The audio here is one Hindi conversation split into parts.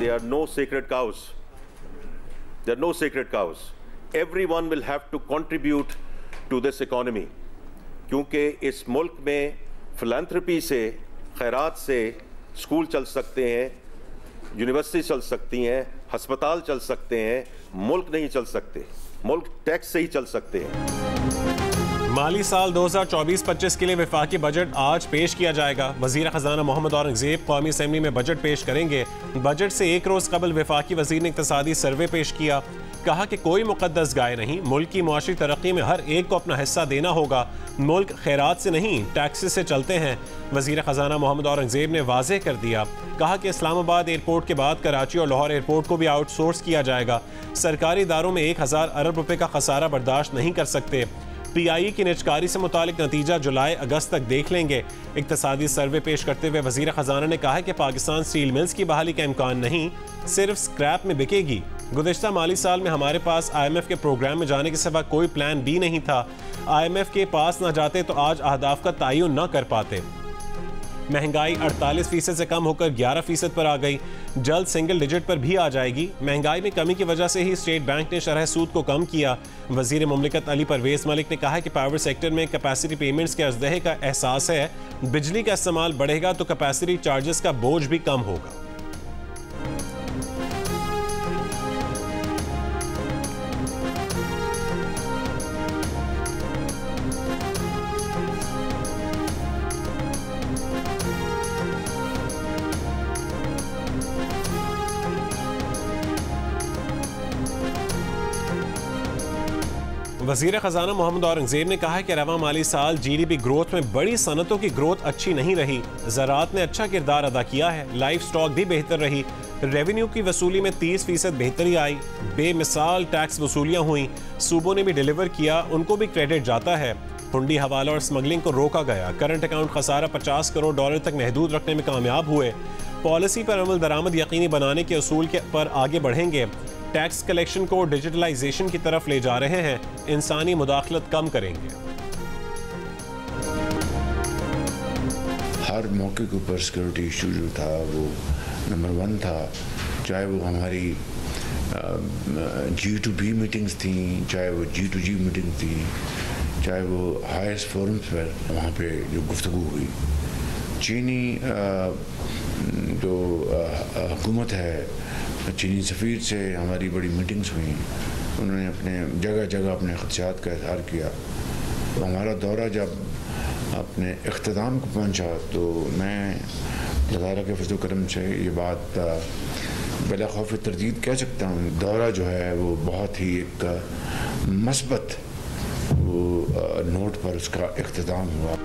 there are no sacred cows. There are no sacred cows. Everyone will have to contribute to this economy. क्योंकि इस मुल्क में फिलैंथ्रोपी से, खैरात से स्कूल चल सकते हैं, यूनिवर्सिटी चल सकती हैं, हस्पताल चल सकते हैं, मुल्क नहीं चल सकते। मुल्क टैक्स से ही चल सकते हैं। माली साल 2024-25 के लिए वफाकी बजट आज पेश किया जाएगा। वजीर खजाना मोहम्मद औरंगजेब कौमी असेंबली में बजट पेश करेंगे। बजट से एक रोज कबल वफाकी वजीर ने इक्तिसादी सर्वे पेश किया। कहा कि कोई मुकद्दस गाय नहीं, मुल्क की मुआशी तरक्की में हर एक को अपना हिस्सा देना होगा। मुल्क खैरात से नहीं टैक्सेस से चलते हैं। वजीर खजाना मोहम्मद औरंगजेब ने वाज़ेह कर दिया। कहा कि इस्लामाबाद एयरपोर्ट के बाद कराची और लाहौर एयरपोर्ट को भी आउटसोर्स किया जाएगा। सरकारी इदारों में 1000 अरब रुपए का खसारा बर्दाश्त नहीं कर सकते। PIE की निजकारी से मुतालिक नतीजा जुलाई अगस्त तक देख लेंगे। इक्तिसादी सर्वे पेश करते हुए वजीर खजाना ने कहा कि पाकिस्तान स्टील मिल्स की बहाली का इम्कान नहीं, सिर्फ स्क्रैप में बिकेगी। गुज़िश्ता माली साल में हमारे पास IMF के प्रोग्राम में जाने के सिवा कोई प्लान भी नहीं था। IMF के पास ना जाते तो आज अहदाफ का तयन न कर पाते। महंगाई 48% से कम होकर 11% पर आ गई, जल्द सिंगल डिजिट पर भी आ जाएगी। महंगाई में कमी की वजह से ही स्टेट बैंक ने शरह सूद को कम किया। वजीर मुमलिकत अली परवेज मलिक ने कहा कि पावर सेक्टर में कैपेसिटी पेमेंट्स के अजदहे का एहसास है। बिजली का इस्तेमाल बढ़ेगा तो कैपेसिटी चार्जेस का बोझ भी कम होगा। वज़ीर ख़जाना मोहम्मद औरंगजेब ने कहा है कि रवा माली साल GDP ग्रोथ में बड़ी सनतों की ग्रोथ अच्छी नहीं रही। ज़राअत ने अच्छा किरदार अदा किया है, लाइफ स्टॉक भी बेहतर रही। रेवेन्यू की वसूली में 30% बेहतरी आई। बेमिसाल टैक्स वसूलियाँ हुई, सूबों ने भी डिलीवर किया, उनको भी क्रेडिट जाता है। हुंडी हवाला और स्मगलिंग को रोका गया। करंट अकाउंट खसारा $50 करोड़ तक महदूद रखने में कामयाब हुए। पॉलिसी पर अमल दरामद यकीनी बनाने के असूल पर आगे बढ़ेंगे। टैक्स कलेक्शन को डिजिटलाइजेशन की तरफ ले जा रहे हैं। इंसानी मुदाखलत कम करेंगे। हर मौके के ऊपर सिक्योरिटी इशू जो था वो नंबर 1 था। चाहे वो हमारी G2B मीटिंग्स थी, चाहे वो G2G मीटिंग थी, चाहे वो हाईएस्ट फोरम्स पर वहाँ पे जो गुफ्तगू हुई। चीनी जो हुकूमत है, चीनी सफ़ीर से हमारी बड़ी मीटिंग्स हुई। उन्होंने अपने जगह जगह अपने ख़दशात का इज़हार किया। तो हमारा दौरा जब अपने इख्तिताम को पहुंचा तो मैं अल्लाह ताला के फज़ल करम से ये बात बिला खौफ तरदीद कह सकता हूँ, दौरा जो है वो बहुत ही एक मस्बत नोट पर उसका इख्तिताम हुआ।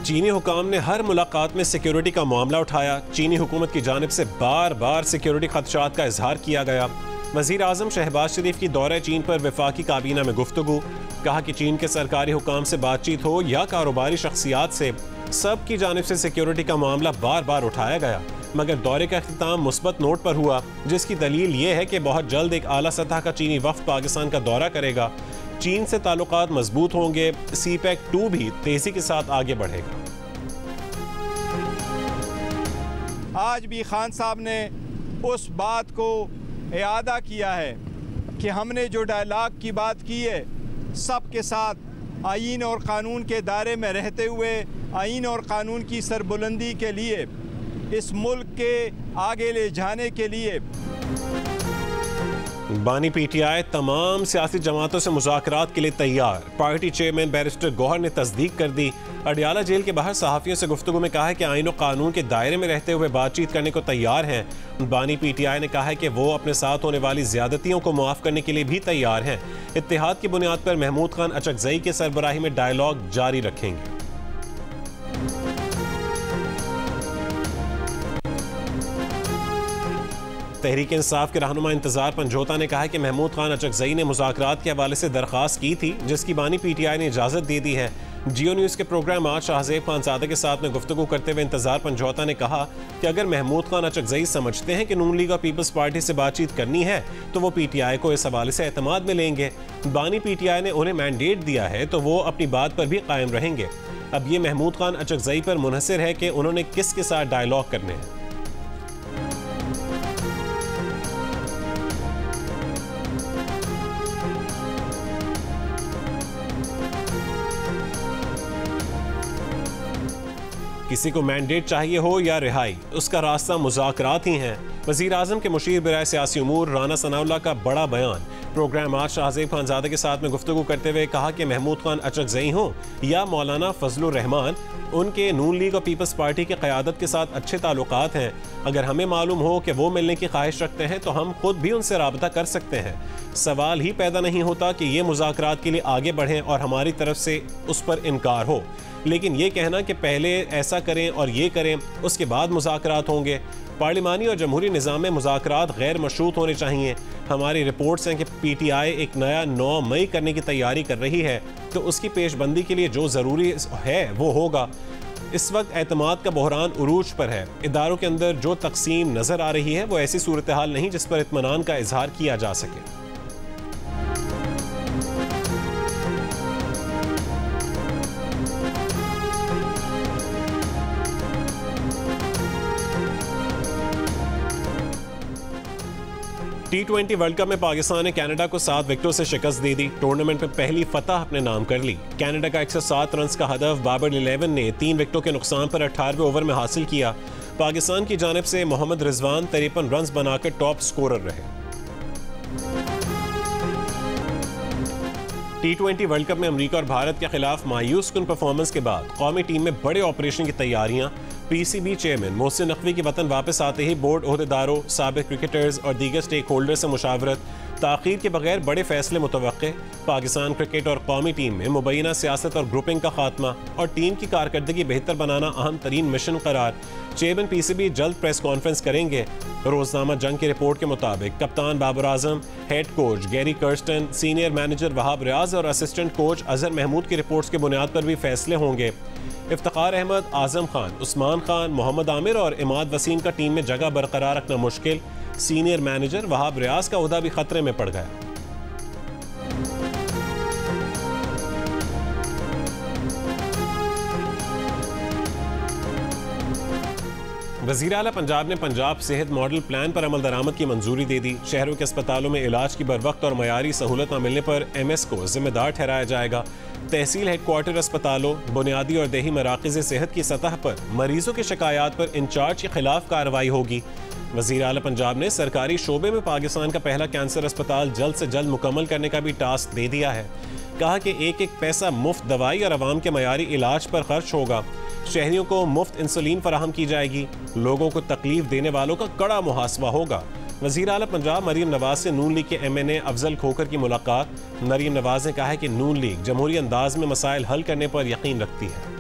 चीनी हुकाम ने हर मुलाकात में सिक्योरिटी का मामला उठाया। चीनी हुकूमत की जानिब से बार बार सिक्योरिटी खदशात का इजहार किया गया। वज़ीर आज़म शहबाज शरीफ की दौरे चीन पर वफाकी काबीना में गुफ्तगू। कहा कि चीन के सरकारी हुकाम से बातचीत हो या कारोबारी शख्सियात से, सब की जानिब से सिक्योरिटी का मामला बार बार उठाया गया, मगर दौरे का अख्तिताम मुस्बत नोट पर हुआ, जिसकी दलील ये है कि बहुत जल्द एक आला सतह का चीनी वफ़द पाकिस्तान का दौरा करेगा। चीन से ताल्लुकात मजबूत होंगे। CPEC 2 भी तेजी के साथ आगे बढ़ेगा। आज भी खान साहब ने उस बात को इयादा किया है कि हमने जो डायलॉग की बात की है, सब के साथ आईन और कानून के दायरे में रहते हुए आईन और कानून की सरबुलंदी के लिए, इस मुल्क के आगे ले जाने के लिए। बानी PTI तमाम सियासी जमातों से मुज़ाकरात के लिए तैयार। पार्टी चेयरमैन बैरिस्टर गौहर ने तस्दीक कर दी। अडियाला जेल के बाहर सहाफ़ियों से गुफ्तगू में कहा है कि आईन और कानून के दायरे में रहते हुए बातचीत करने को तैयार हैं। बानी PTI ने कहा है कि वो अपने साथ होने वाली ज़्यादतियों को मुआफ़ करने के लिए भी तैयार हैं। इत्तेहाद की बुनियाद पर महमूद खान अचकज़ई के सरबराही में डायलॉग जारी रखेंगे। तहरीक इंसाफ के रहनुमा इंतजार पंजोता ने कहा है कि महमूद खान अचकज़ई ने मुज़ाकरात के हवाले से दरख्वास्त की थी, जिसकी बानी PTI ने इजाज़त दे दी है। जियो न्यूज़ के प्रोग्राम आज शाहज़ेब खानज़ादा के साथ में गुफ्तगू करते हुए इंतजार पंजोता ने कहा कि अगर महमूद खान अचकज़ई समझते हैं कि नून लीग और पीपल्स पार्टी से बातचीत करनी है तो वो PTI को इस हवाले से एतमाद में लेंगे। बानी PTI ने उन्हें मैंडेट दिया है तो वो अपनी बात पर भी कायम रहेंगे। अब ये महमूद खान अचकज़ई पर मुनहसर है कि उन्होंने किसके साथ डायलॉग करने हैं। किसी को मैंडेट चाहिए हो या रिहाई, उसका रास्ता मुज़ाकरात ही हैं। वज़ीर आज़म के मुशीर बराए सियासी उमूर राना सनाउल्लाह का बड़ा बयान। प्रोग्राम आज शाहज़ेब खानज़ादा के साथ में गुफ्तगू करते हुए कहा कि महमूद खान अचकज़ई हों या मौलाना फजलुर रहमान, उनके नून लीग और पीपल्स पार्टी की क़यादत के साथ अच्छे ताल्लुकात हैं। अगर हमें मालूम हो कि वो मिलने की ख्वाहिश रखते हैं तो हम खुद भी उनसे राबता कर सकते हैं। सवाल ही पैदा नहीं होता कि ये मुज़ाकरात के लिए आगे बढ़ें और हमारी तरफ से उस पर इनकार हो। लेकिन ये कहना कि पहले ऐसा करें और ये करें, उसके बाद मुज़ाकरात होंगे। पार्लिमानी और जमहूरी निज़ाम में मुज़ाकरात गैर मशरूत होने चाहिए। हमारी रिपोर्ट्स हैं कि PTI एक नया 9 मई करने की तैयारी कर रही है, तो उसकी पेशबंदी के लिए जो ज़रूरी है वो होगा। इस वक्त एतमाद का बहरान उरूज पर है। इदारों के अंदर जो तकसीम नज़र आ रही है वो ऐसी सूरत हाल नहीं जिस पर इत्मीनान का इजहार किया जा सके। T20 वर्ल्ड कप में पाकिस्तान ने कनाडा को 7 विकेटों से शिकस्त दे दी। टूर्नामेंट में पहली फतह अपने नाम कर ली। कनाडा का 107 रन का हदफ बाबर 11 ने 3 विकेटों के नुकसान पर 18वें ओवर में हासिल किया। पाकिस्तान की जानिब से मोहम्मद रिजवान 53 रन बनाकर टॉप स्कोरर रहे। T20 वर्ल्ड कप में अमेरिका और भारत के खिलाफ मायूस कुन परफॉर्मेंस के बाद कौमी टीम में बड़े ऑपरेशन की तैयारियां। PCB चेयरमैन मोहसिन नकवी के वतन वापस आते ही बोर्ड ओहदेदारों, साबिक क्रिकेटर्स और दीगर स्टेक होल्डर से मुशावरत। ताख़ीर के बगैर बड़े फैसले मुतवक्के। पाकिस्तान क्रिकेट और कौमी टीम में मुबैना सियासत और ग्रुपिंग का खात्मा और टीम की कारकर्दगी बेहतर बनाना अहम तरीन मिशन करार। चेयरमैन PCB जल्द प्रेस कॉन्फ्रेंस करेंगे। रोजनामा जंग की रिपोर्ट के मुताबिक कप्तान Babar Azam, head coach Gary Kirsten, senior manager Wahab Riaz और असिस्टेंट कोच अजहर महमूद की रिपोर्ट्स की बुनियाद पर भी फैसले होंगे। इफ्तिखार अहमद, आजम खान, उस्मान खान, मोहम्मद आमिर और इमाद वसीम का टीम में जगह बरकरार रखना मुश्किल। सीनियर मैनेजर वहाब रियाज का ओहदा भी खतरे में पड़ गया। वज़ीर आला पंजाब ने पंजाब सेहत मॉडल प्लान पर अमल दरामद की मंजूरी दे दी। शहरों के अस्पतालों में इलाज की बरवक्त और मयारी सहूलत न मिलने पर MS को जिम्मेदार ठहराया जाएगा। तहसील हेडक्वार्टर अस्पतालों, बुनियादी और देही मराकज़ सेहत की सतह पर मरीजों की शिकायत पर इंचार्ज के खिलाफ कार्रवाई होगी। वज़ीर आला पंजाब ने सरकारी शोबे में पाकिस्तान का पहला कैंसर अस्पताल जल्द से जल्द मुकम्मल करने का भी टास्क दे दिया है। कहा कि एक एक पैसा मुफ्त दवाई और आवाम के मयारी इलाज पर खर्च होगा। शहरियों को मुफ्त इंसुलिन फराहम की जाएगी। लोगों को तकलीफ देने वालों का कड़ा मुहासबा होगा। वज़ीर आला पंजाब मरीम नवाज से नून लीग के MNA अफजल खोखर की मुलाकात। मरीम नवाज ने कहा है कि नून लीग जमहूरी अंदाज में मसाइल हल करने पर यकीन रखती है।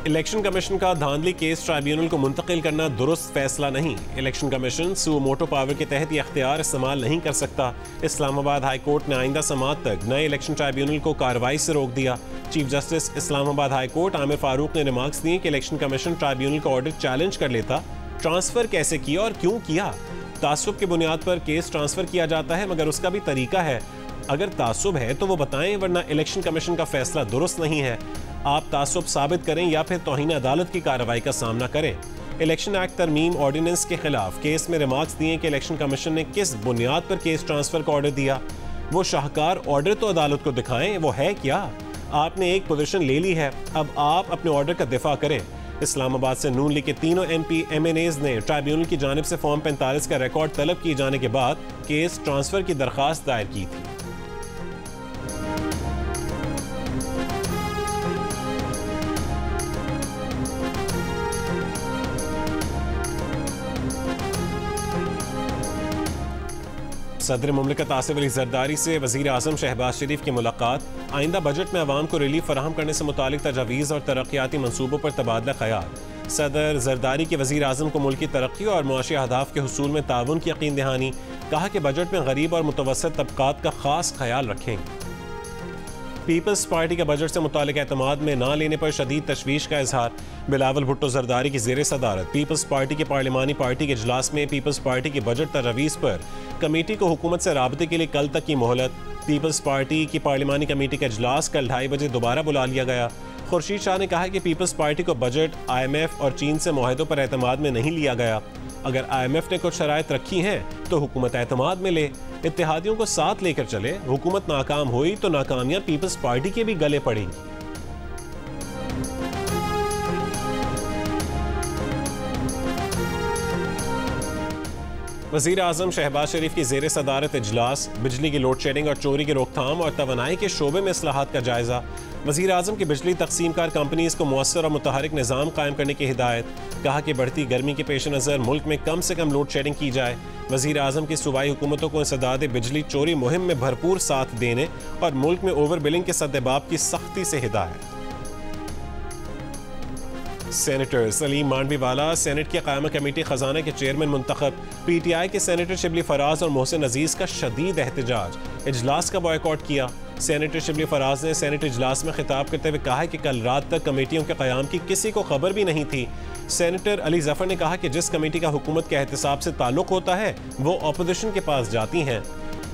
इलेक्शन कमीशन का धांधली केस ट्राइब्यूनल को मुंतकिल करना दुरुस्त फैसला नहीं। Election commission suo motu power के तहत ये अख्तियार इस्तेमाल नहीं कर सकता। इस्लामाबाद हाई कोर्ट ने आइंदा समाअत तक नए इलेक्शन ट्राइब्यूनल को कार्रवाई से रोक दिया। Chief justice Islamabad high court Aamir Farooq ने रिमार्क्स दिए कि इलेक्शन कमीशन ट्राइब्यूनल का ऑर्डर चैलेंज कर लेता। ट्रांसफर कैसे किया और क्यों किया? तासुब की बुनियाद पर केस ट्रांसफर किया जाता है, मगर उसका भी तरीका है। अगर तासुब है तो वो बताएं, वरना इलेक्शन कमीशन का फैसला दुरुस्त नहीं है। आप तासुब साबित करें या फिर तौहीन अदालत की कार्रवाई का सामना करें। इलेक्शन एक्ट तरमीम ऑर्डिनेंस के खिलाफ केस में रिमार्क्स दिए कि इलेक्शन कमीशन ने किस बुनियाद पर केस ट्रांसफर का ऑर्डर दिया। वो शाहकार ऑर्डर तो अदालत को दिखाएं, वो है क्या? आपने एक पोजीशन ले ली है, अब आप अपने ऑर्डर का दिफा करें। इस्लामाबाद से नून लीग के तीनों MP MNAs ने ट्राइब्यूनल की जानिब से फॉर्म 45 का रिकॉर्ड तलब किए जाने के बाद केस ट्रांसफर की दरखास्त दायर की थी। सदर मुमलिकत आसिफ अली जरदारी से वज़ीर आज़म शहबाज शरीफ की मुलाकात। आइंदा बजट में अवाम को रिलीफ फराहम करने से मुतालिक तजावीज़ और तरक्याती मनसूबों पर तबादला ख्याल। सदर जरदारी के वज़ीर आज़म को मुल्क की तरक्की और मुआशी अहदाफ के हुसूल में ताउन की यकीन दहानी। कहा कि बजट में गरीब और मुतवस्सित तबकात का खास ख्याल रखेंगे। पीपल्स पार्टी का बजट से मुतालिक एतमाद में ना लेने पर शदीद तशवीश का इजहार। बिलावल भुट्टो जरदारी की ज़ेर सदारत पीपल्स पार्टी के पार्लिमानी पार्टी के इजलास में पीपल्स पार्टी की बजट तजवीज़ पर कमेटी को हुकूमत से राबते के लिए कल तक की मोहलत। पीपल्स पार्टी की पार्लिमानी कमेटी का इजलास कल 2:30 बजे दोबारा बुला लिया गया। खुर्शीद शाह ने कहा कि पीपल्स पार्टी को बजट IMF और चीन से मुआहदों पर एतमाद में नहीं लिया गया। अगर IMF ने कुछ शराइत रखी हैं तो हुकूमत एतमाद में ले, इत्तेहादियों को साथ लेकर चले। हुकूमत नाकाम हुई तो नाकामियां पीपल्स पार्टी के भी गले पड़ेंगी। वज़ीर आज़म शहबाज शरीफ की ज़ेर सदारत इजलास, बिजली की लोड शेडिंग और चोरी की रोकथाम और तवानाई के शोबे में इस्लाहात का जायजा। वज़ीर आज़म की बिजली तकसीमकार कंपनीज़ को मुअस्सर और मुतहरिक निज़ाम कायम करने की हिदायत। कहा कि बढ़ती गर्मी के पेश नज़र मुल्क में कम से कम लोड शेडिंग की जाए। वज़ीर आज़म की सूबाई हुकूमतों को इंसदाद बिजली चोरी मुहिम में भरपूर साथ देने और मुल्क में ओवर बिलिंग के सद्देबाब की सख्ती से हिदायत। सेनेटर सलीम मांडवीवाला सेनेट की क़यामा कमेटी खजाना के चेयरमैन मुंतखब। PTI के सेनेटर शिबली फराज और मोहसिन अजीज का शदीद एहतजाज, इजलास का बॉयकॉट किया। सेनेटर शिबली फराज ने सेनेट इजलास में खिताब करते हुए कहा कि कल रात तक कमेटियों के क़याम की किसी को खबर भी नहीं थी। सेनेटर अली जफर ने कहा कि जिस कमेटी का हुकूमत के एहतसाब से ताल्लुक होता है वो अपोजिशन के पास जाती हैं।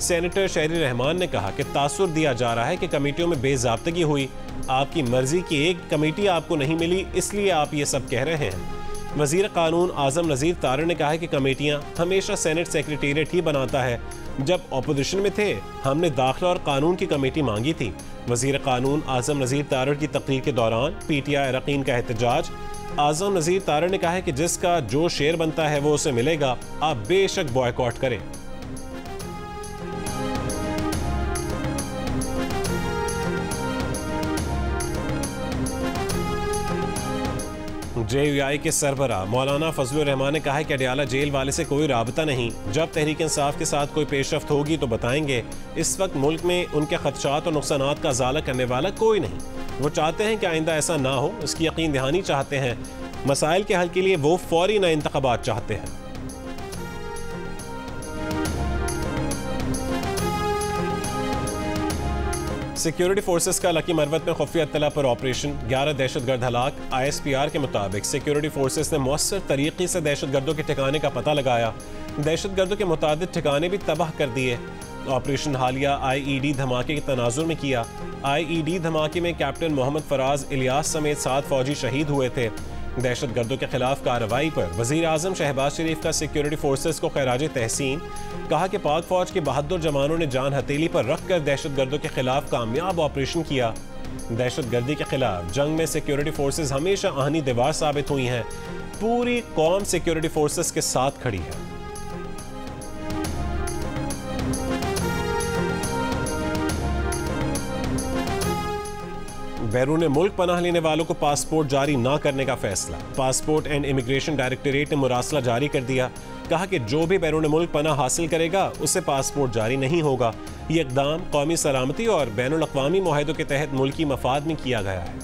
सेनेटर शहरी रहमान ने कहा कि तासुर दिया जा रहा है कि कमेटियों में बेज़ाब्तगी हुई। आपकी मर्जी की एक कमेटी आपको नहीं मिली, इसलिए आप ये सब कह रहे हैं। वज़ीर कानून आज़म नज़ीर तारड़ ने कहा है कि कमेटियां हमेशा सेनेट सेक्रेटेरिएट ही बनाता है। जब अपोजिशन में थे हमने दाखिला और कानून की कमेटी मांगी थी। वज़ीर कानून आज़म नज़ीर तारड़ की तकरीर के दौरान PTI अरकान का एहतजाज। आज़म नज़ीर तारड़ ने कहा है कि जिसका जो शेयर बनता है वो उसे मिलेगा, आप बेशक बॉयकॉट करें। JUI के सरबराह मौलाना फजलुर रहमान ने कहा है कि अडयाला जेल वाले से कोई राबता नहीं। जब तहरीक इंसाफ के साथ कोई पेशरफ्त होगी तो बताएंगे। इस वक्त मुल्क में उनके खदशात और नुकसानात का अजाला करने वाला कोई नहीं। वो चाहते हैं कि आइंदा ऐसा ना हो, इसकी यकीन दहानी चाहते हैं। मसाइल के हल के लिए वो फौरी नए इंतखाबात चाहते हैं। सिक्योरिटी फोर्सेस का लकी मरवत में खुफिया इत्तला पर ऑपरेशन, 11 दहशतगर्द हलाक। ISPR के मुताबिक सिक्योरिटी फोर्सेस ने मौसर तरीके से दहशतगर्दों के ठिकाने का पता लगाया। दहशतगर्दों के मुताबिक ठिकाने भी तबाह कर दिए। ऑपरेशन हालिया IED धमाके के तनाजुर में किया। IED धमाके में कैप्टन मोहम्मद फराज इलियास समेत 7 फौजी शहीद हुए थे। दहशतगर्दों के खिलाफ कार्रवाई पर वज़ीर आज़म शहबाज शरीफ का सिक्योरिटी फोर्सेस को खैराज तहसीन। कहा कि पाक फौज के बहादुर जवानों ने जान हथेली पर रखकर दहशतगर्दों के खिलाफ कामयाब ऑपरेशन किया। दहशतगर्दी के खिलाफ जंग में सिक्योरिटी फोर्सेस हमेशा आहनी दीवार साबित हुई हैं। पूरी कौम सिक्योरिटी फोर्सेस के साथ खड़ी है। बैरून मुल्क पनाह लेने वालों को पासपोर्ट जारी ना करने का फैसला। पासपोर्ट एंड इमिग्रेशन डायरेक्टरेट ने मुरासला जारी कर दिया। कहा कि जो भी बैरून मुल्क पनाह हासिल करेगा उसे पासपोर्ट जारी नहीं होगा। ये इकदाम कौमी सलामती और बैनुल अक़वामी मुआहदों के तहत मुल्की मफाद में किया गया है।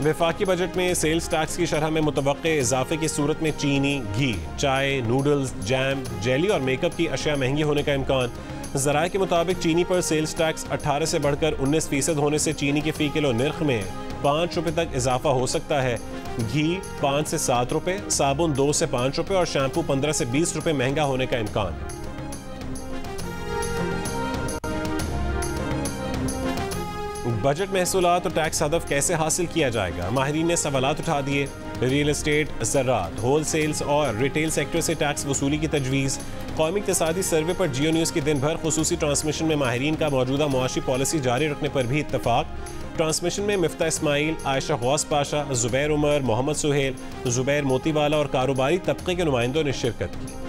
वफाकी बजट में सेल्स टैक्स की शरह में मुतवक्के इजाफे की सूरत में चीनी, घी, चाय, नूडल्स, जैम, जेली और मेकअप की अशिया महंगी होने का इम्कान। ज़राए के मुताबिक चीनी पर सेल्स टैक्स 18 से बढ़कर 19% होने से चीनी के फ़ी किलो नर्ख में 5 रुपये तक इजाफा हो सकता है। घी 5 से 7 रुपये, साबुन 2 से 5 रुपये और शैम्पू 15 से 20 रुपये महंगा होने का इम्कान है। बजट महसूलात और टैक्स हदफ कैसे हासिल किया जाएगा, माहिरीन ने सवालात उठा दिए। रियल एस्टेट, ज़राअत, होल सेल्स और रिटेल सेक्टर से टैक्स वसूली की तजवीज़। कौमी इक़्तिसादी सर्वे पर जियो न्यूज़ की दिन भर खुसूसी ट्रांसमिशन में माहिरीन का मौजूदा मुआशी पॉलिसी जारी रखने पर भी इत्तफाक। ट्रांसमिशन में मिफ्ता इस्माइल, आयशा गौस पाशा, ज़ुबैर उमर, मोहम्मद सुहेल, ज़ुबैर मोतीवाला और कारोबारी तबके के नुमाइंदों ने शिरकत की।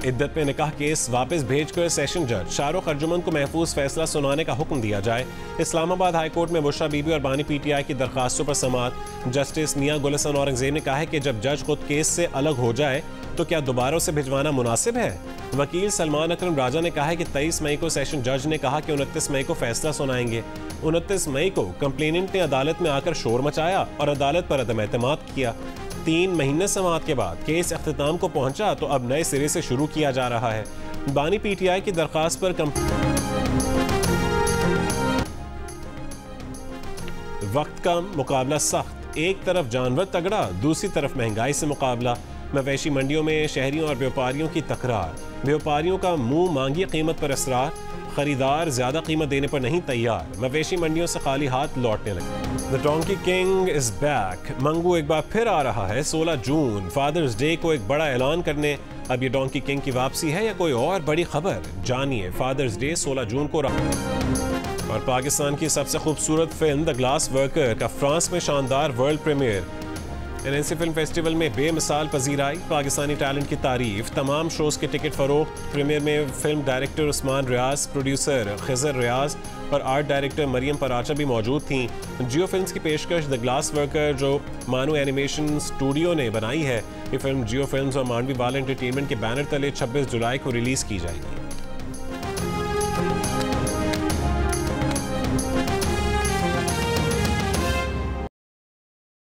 इद्दत में निकाह केस वापस भेजकर सेशन जज शाहरुख अर्जुमन को महफूज फैसला सुनाने का हुक्म दिया जाए। इस्लामाबाद हाई कोर्ट में बुशरा बीबी और बानी PTI की दरखास्तों पर समाअत। जस्टिस मियां गुल हसन औरंगजेब ने कहा है कि जब जज खुद केस से अलग हो जाए तो क्या दोबारा उसे भिजवाना मुनासिब है। वकील सलमान अकरम राजा ने कहा है कि 23 मई को सेशन जज ने कहा कि 29 मई को फैसला सुनाएंगे। 29 मई को कंप्लेनेंट ने अदालत में आकर शोर मचाया और अदालत पर अदम एतमाद किया। 3 महीने समाअत के बाद केस अख्तिताम को पहुंचा तो अब नए सिरे से शुरू किया जा रहा है। बानी PTI की दरखास्त पर वक्त कम, मुकाबला सख्त। एक तरफ जानवर तगड़ा, दूसरी तरफ महंगाई से मुकाबला। मवेशी मंडियों में शहरियों और व्यापारियों की तकरार। व्यापारियों का मुंह मांगी कीमत पर इसरार, खरीदार ज्यादा कीमत देने पर नहीं तैयार। मवेशी मंडियों से खाली हाथ लौटने लगे। The donkey king is back. Mangu एक बार फिर आ रहा है 16 जून, फादर्स डे को एक बड़ा ऐलान करने। अब ये डोंकी किंग की वापसी है या कोई और बड़ी खबर? जानिए फादर्स डे 16 जून को रहा। और पाकिस्तान की सबसे खूबसूरत फिल्म द ग्लास वर्कर का फ्रांस में शानदार world premiere. NNC film festival में बेमिसाल पजीराई, पाकिस्तानी टैलेंट की तारीफ। तमाम शोज के टिकट फरोख्त। प्रीमियर में फिल्म डायरेक्टर उस्मान रियाज, प्रोड्यूसर खिजर रियाज और आर्ट डायरेक्टर मरियम पराचा भी मौजूद थीं। जियो फिल्म्स की पेशकश द ग्लास वर्कर जो मानू एनिमेशन स्टूडियो ने बनाई है, ये फिल्म जियो फिल्म्स और मानवी वाला एंटरटेनमेंट के बैनर तले 26 जुलाई को रिलीज की जाएगी।